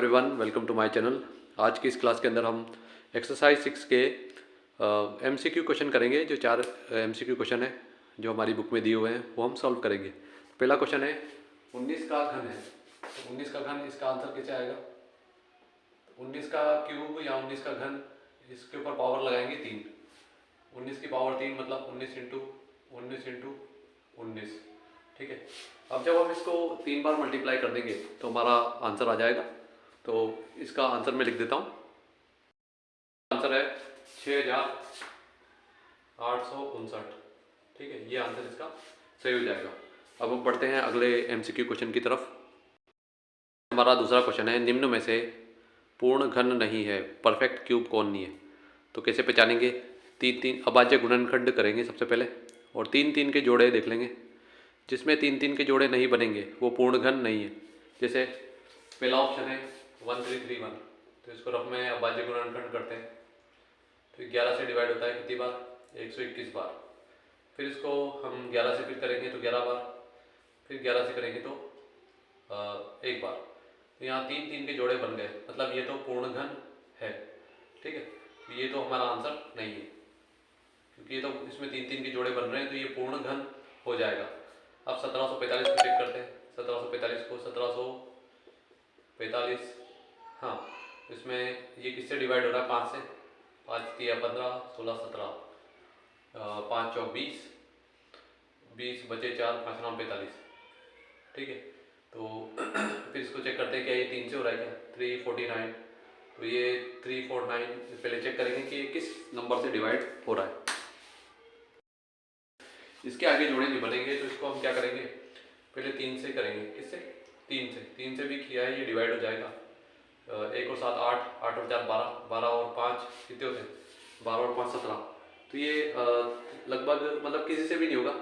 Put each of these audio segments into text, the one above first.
Everyone, welcome to my channel. आज की इस क्लास के अंदर हम एक्सरसाइज 6 के एमसीक्यू क्वेश्चन करेंगे। जो 4 एमसीक्यू क्वेश्चन है जो हमारी बुक में दिए हुए हैं वो हम सॉल्व करेंगे। पहला क्वेश्चन है 19 का घन है, तो 19 का घन, इसका आंसर कैसे आएगा? 19 का क्यूब या 19 का घन, इसके ऊपर पावर लगाएंगे 3। 19 की पावर 3 मतलब 19 इंटू 19। ठीक है, अब जब हम इसको 3 बार मल्टीप्लाई कर देंगे तो हमारा आंसर आ जाएगा। तो इसका आंसर मैं लिख देता हूँ। आंसर है 6859। ठीक है, ये आंसर इसका सही हो जाएगा। अब हम पढ़ते हैं अगले एमसीक्यू क्वेश्चन की तरफ। हमारा दूसरा क्वेश्चन है, निम्न में से पूर्ण घन नहीं है, परफेक्ट क्यूब कौन नहीं है? तो कैसे पहचानेंगे? 3 अभाज्य गुणनखंड करेंगे सबसे पहले, और 3 के जोड़े देख लेंगे। जिसमें 3 के जोड़े नहीं बनेंगे वो पूर्ण घन नहीं है। जैसे पहला ऑप्शन है 1331, तो इसको रफ में अभाज्य गुणनखंड करते हैं तो 11 से डिवाइड होता है कितनी बार? 121 बार। फिर इसको हम 11 से फिर करेंगे तो 11 बार, फिर 11 से करेंगे तो 1 बार। तो यहाँ 3 के जोड़े बन गए, मतलब ये तो पूर्ण घन है। ठीक है, तो ये तो हमारा आंसर नहीं है, क्योंकि ये तो इसमें 3 के जोड़े बन रहे हैं, तो ये पूर्ण घन हो जाएगा। अब 1745 को चेक करते हैं। 1745 को 1745, हाँ, इसमें ये किससे डिवाइड हो रहा है? 5 से। 5 3 15 16 17, 5 चौक 20, 20 बचे 4, 5 9 45। ठीक है, तो फिर इसको चेक करते हैं क्या ये 3 से हो रहा है क्या? 349, तो ये 349 पहले चेक करेंगे कि ये किस नंबर से डिवाइड हो रहा है। इसके आगे जोड़े नहीं बनेंगे, तो इसको हम क्या करेंगे? पहले 3 से करेंगे। किससे? 3 से भी किया है, ये डिवाइड हो जाएगा। 1 और 7 8, 8 और 4 12, 12 और 5 कितने होते हैं? 12 और 5 17। तो ये लगभग मतलब किसी से भी नहीं होगा,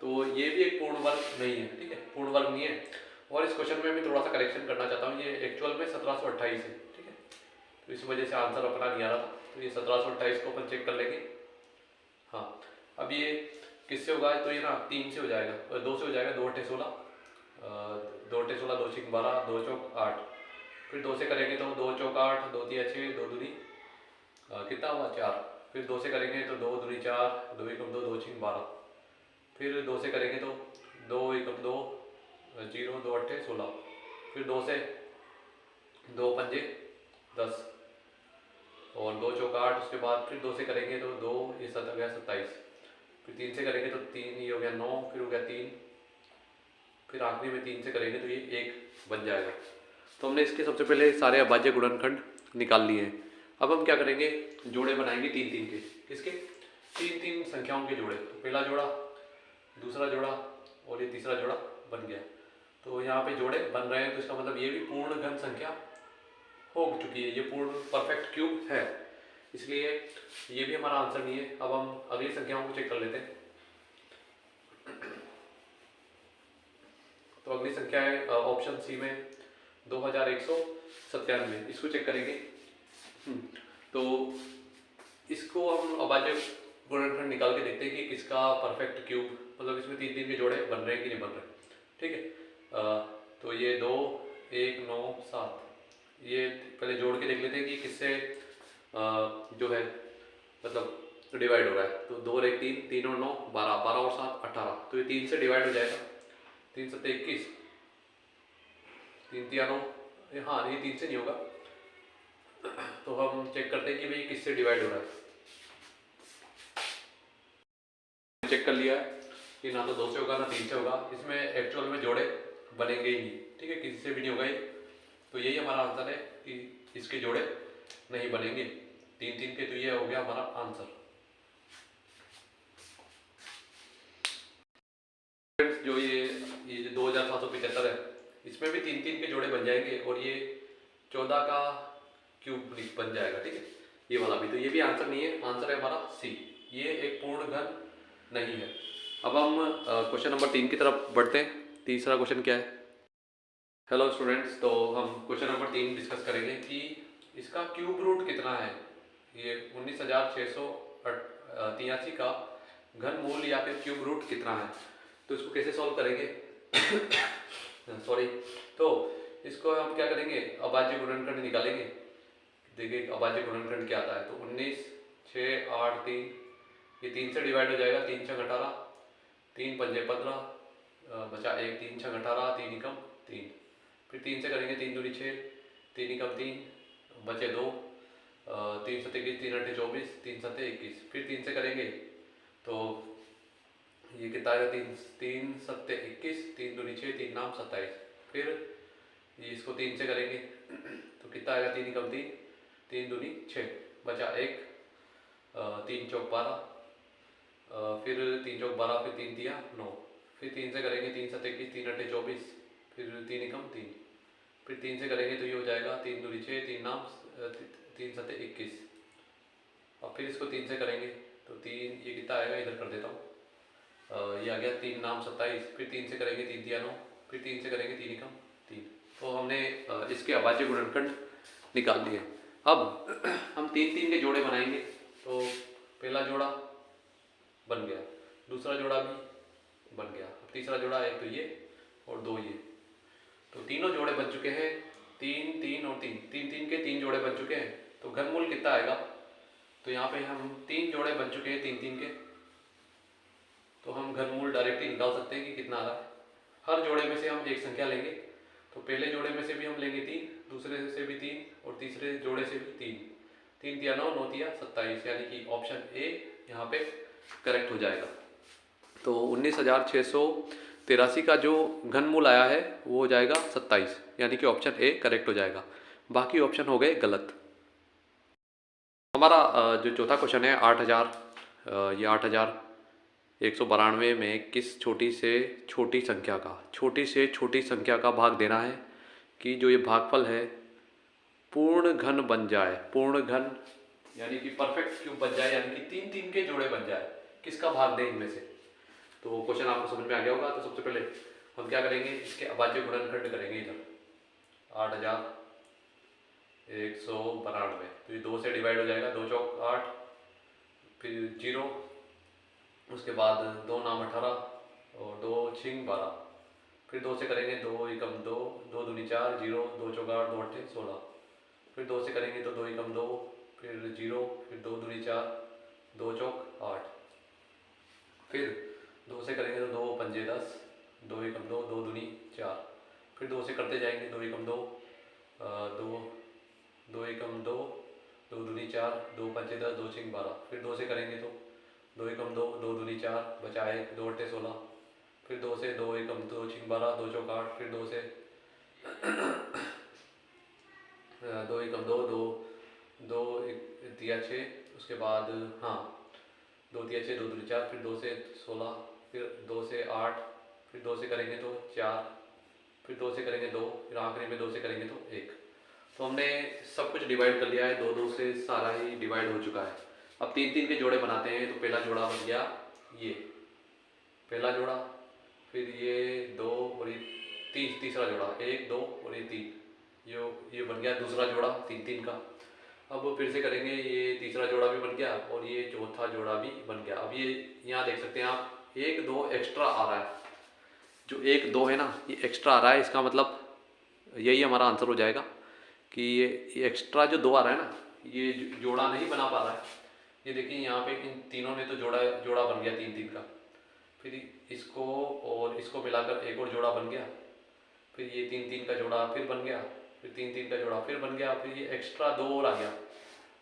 तो ये भी एक पूर्ण वर्ग नहीं है। ठीक है, पूर्ण वर्ग नहीं है। और इस क्वेश्चन में मैं थोड़ा सा करेक्शन करना चाहता हूँ, ये एक्चुअल में 1728 है। ठीक है, तो इस वजह से आंसर अपना नहीं आ रहा था, तो ये 1728 को अपन चेक कर लेंगे। हाँ, अब ये किससे होगा? तो ये ना 3 से हो जाएगा, 2 से हो जाएगा। 2 8 16, 2 8 16, 2 6 12, 2 चौक 8। फिर 2 से करेंगे तो 2 चौक 8, 2 3 6, 2 दूनी कितना हुआ? 4। फिर 2 से करेंगे तो 2 दूनी 4, 2 1 2, 2 6 12। फिर 2 से करेंगे तो 2 1 2 0, 2 8 16। फिर 2 से 2 5 10, और 2 चौक 8। उसके बाद फिर 2 से करेंगे तो 2, ये 7 हो गया 27। फिर 3 से करेंगे तो 3, ये हो गया 9, फिर हो गया 3। फिर आखिरी में 3 से करेंगे तो ये 1 बन जाएगा। तो हमने इसके सबसे पहले सारे अभाज्य गुणनखंड निकाल लिए हैं। अब हम क्या करेंगे? जोड़े बनाएंगे 3 के। किसके? 3 संख्याओं के जोड़े। तो पहला जोड़ा, दूसरा जोड़ा और ये तीसरा जोड़ा बन गया। तो यहाँ पे जोड़े बन रहे हैं, तो इसका मतलब ये भी पूर्ण घन संख्या हो चुकी है, ये पूर्ण परफेक्ट क्यूब है, इसलिए ये भी हमारा आंसर नहीं है। अब हम अगली संख्याओं को चेक कर लेते हैं। तो अगली संख्या है ऑप्शन सी में 2197, इसको चेक करेंगे। तो इसको हम अभाज्य गुणनखंड निकाल के देखते हैं कि किसका परफेक्ट क्यूब, मतलब इसमें 3 के जोड़े बन रहे हैं कि नहीं बन रहे। ठीक है, तो ये 2 1 9 7, ये पहले जोड़ के देख लेते हैं कि किससे जो है मतलब डिवाइड हो रहा है। तो 2 और 1 3, 3 और 9 12, 12 और 7 18, तो ये 3 से डिवाइड हो जाएगा। 3 7 21, 3 3 9, हाँ ये 3 से नहीं होगा। तो हम चेक करते हैं कि भाई किससे डिवाइड हो रहा है। चेक कर लिया है कि ना तो 2 से होगा ना 3 से होगा, इसमें एक्चुअल में जोड़े बनेंगे ही नहीं। ठीक है, किसी से भी नहीं होगा ये, तो यही हमारा आंसर है कि इसके जोड़े नहीं बनेंगे 3 के। तो ये हो गया हमारा आंसर। जो ये 2775 है, इसमें भी 3 के जोड़े बन जाएंगे, और ये 14 का क्यूब बन जाएगा। ठीक है, ये वाला भी, तो ये भी आंसर नहीं है। आंसर है हमारा सी, ये एक पूर्ण घन नहीं है। अब हम क्वेश्चन नंबर 3 की तरफ बढ़ते हैं। तीसरा क्वेश्चन क्या है? हेलो स्टूडेंट्स, तो हम क्वेश्चन नंबर 3 डिस्कस करेंगे कि इसका क्यूब रूट कितना है। ये 19,683 का घन मूल या फिर क्यूब रूट कितना है, तो इसको कैसे सॉल्व करेंगे? सॉरी, तो इसको हम क्या करेंगे, अभाज्य गुणनखंड निकालेंगे। देखिए अभाज्य गुणनखंड क्या आता है, तो 19, 6, 8, 3, ये 3 से डिवाइड हो जाएगा। 3 छंग 18, 3 पंजे 15, बचा 1, 3 छंग 18, 3 एकम 3। फिर 3 से करेंगे, 3 दूनी 6, 3 एकम 3, बचे 2, 3 सत्ते 21, 3 अट्ठे 24, 3 सत्ते 21। फिर 3 से करेंगे तो ये कितना आएगा, 3 सत्ते 21, 3 दूनी 6, 3 नाम 27। फिर ये इसको 3 से करेंगे तो कितना आएगा, 3 एकम 3, 3 दूनी 6, बचा 1, 3 चौक 12, फिर 3 चौक 12, फिर 3 तिया 9। फिर 3 से करेंगे, 3 सत्ते 21, 3 अट्ठे 24, फिर 3 एकम 3। फिर 3 से करेंगे तो ये हो जाएगा 3 दूनी 6, 3 नाम 3 सत्ते 21। अब फिर इसको 3 से करेंगे तो 3, ये कितना आएगा, इधर कर देता हूँ, ये आ गया 3 नाम 27। फिर 3 से करेंगे, 3 तिया 9, फिर 3 से करेंगे 3 एकम 3। तो हमने इसके अभाज्य गुणनखंड निकाल लिए। अब हम 3 के जोड़े बनाएंगे। तो पहला जोड़ा बन गया, दूसरा जोड़ा भी बन गया, अब तीसरा जोड़ा, एक तो ये और 2 ये। तो तीनों जोड़े बन चुके हैं, 3, 3 और 3, 3 के 3 जोड़े बन चुके हैं। तो घनमूल कितना आएगा, तो यहाँ पे हम 3 जोड़े बन चुके हैं 3 के, तो हम घनमूल डायरेक्टली निकाल सकते हैं कि कितना आ रहा है। हर जोड़े में से हम एक संख्या लेंगे। तो पहले जोड़े में से भी हम लेंगे 3, दूसरे से भी 3 और तीसरे जोड़े से भी 3। 3 तिया 9, 9 तिया 27, यानी कि ऑप्शन ए यहाँ पे करेक्ट हो जाएगा। तो 19,683 का जो घनमूल आया है वो हो जाएगा 27, यानी कि ऑप्शन ए करेक्ट हो जाएगा। बाकी ऑप्शन हो गए गलत। हमारा जो चौथा क्वेश्चन है 8,000, ये 8,192 में किस छोटी से छोटी संख्या का भाग देना है कि जो ये भागफल है पूर्ण घन बन जाए। पूर्ण घन यानी कि परफेक्ट क्यूब बन जाए, यानी कि 3 के जोड़े बन जाए। किसका भाग दें इनमें से? तो क्वेश्चन आपको समझ में आ गया होगा। तो सबसे पहले हम क्या करेंगे, इसके अभाज्य गुणनखंड करेंगे। इधर 8,192, तो ये 2 से डिवाइड हो जाएगा, 2 चौक 8, फिर 0, उसके बाद 2 नाम 18 और 2 छिंग 12। फिर 2 से करेंगे, 2 एकम 2, 2 दूनी 4, 0, 2 चौक 8, 2 अट्ठे 16। फिर 2 से करेंगे तो 2 एकम 2, फिर 0, फिर 2 दूनी 4, 2 चौक 8। फिर 2 से करेंगे तो 2 पंजे 10, 2 एकम 2, 2 दूनी 4। फिर 2 से करते जाएंगे, 2 एकम 2, 2 एकम 2, 2 दूनी 4, 2 पंजे 10, 2 छिंग 12। फिर 2 से करेंगे तो 2 एकम 2, 2 दूनी 4, बचा 1, 2 अट्ठे 16। फिर 2 से 2 एकम 2 छिंग 12, 2 चौक 8। फिर 2 से 2 एकम 2, 2 तिया 6, उसके बाद 2 तिया 6, 2 दूनी 4, फिर 2 से 16, फिर 2 से 8, फिर 2 से करेंगे तो 4, फिर 2 से करेंगे 2, फिर आखिरी में 2 से करेंगे तो 1। तो हमने सब कुछ डिवाइड कर लिया है, 2 से सारा ही डिवाइड हो चुका है। अब 3 के जोड़े बनाते हैं। तो पहला जोड़ा बन गया ये पहला जोड़ा, फिर ये 2 और ये तीसरा जोड़ा, 1, 2 और ये 3, ये बन गया दूसरा जोड़ा 3 का। अब फिर से करेंगे, ये तीसरा जोड़ा भी बन गया और ये चौथा जोड़ा भी बन गया। अब ये यहाँ देख सकते हैं आप, 1, 2 एक्स्ट्रा आ रहा है। जो 1, 2 है ना, ये एक्स्ट्रा आ रहा है। इसका मतलब यही हमारा आंसर हो जाएगा कि ये एक्स्ट्रा जो 2 आ रहा है ना, ये जोड़ा नहीं बना पा रहा है। ये देखिए यहाँ पे इन तीनों ने तो जोड़ा बन गया 3 का। फिर इसको और इसको मिलाकर एक और जोड़ा बन गया। फिर ये 3 का जोड़ा फिर बन गया, फिर 3 का जोड़ा फिर बन गया, फिर ये एक्स्ट्रा 2 और आ गया।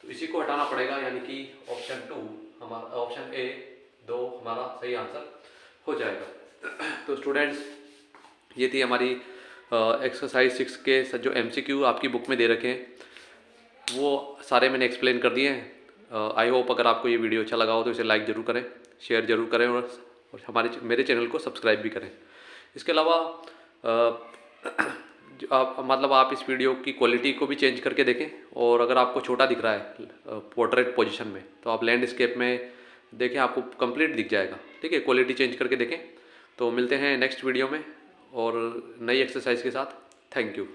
तो इसी को हटाना पड़ेगा, यानी कि ऑप्शन 2 हमारा, ऑप्शन ए 2 हमारा सही आंसर हो जाएगा। तो स्टूडेंट्स, ये थी हमारी एक्सरसाइज 6 के जो MCQ आपकी बुक में दे रखे हैं, वो सारे मैंने एक्सप्लेन कर दिए हैं। आई होप अगर आपको ये वीडियो अच्छा लगा हो तो इसे लाइक ज़रूर करें, शेयर ज़रूर करें और मेरे चैनल को सब्सक्राइब भी करें। इसके अलावा आप इस वीडियो की क्वालिटी को भी चेंज करके देखें, और अगर आपको छोटा दिख रहा है पोर्ट्रेट पोजीशन में, तो आप लैंडस्केप में देखें, आपको कंप्लीट दिख जाएगा। ठीक है, क्वालिटी चेंज करके देखें। तो मिलते हैं नेक्स्ट वीडियो में और नई एक्सरसाइज के साथ। Thank you.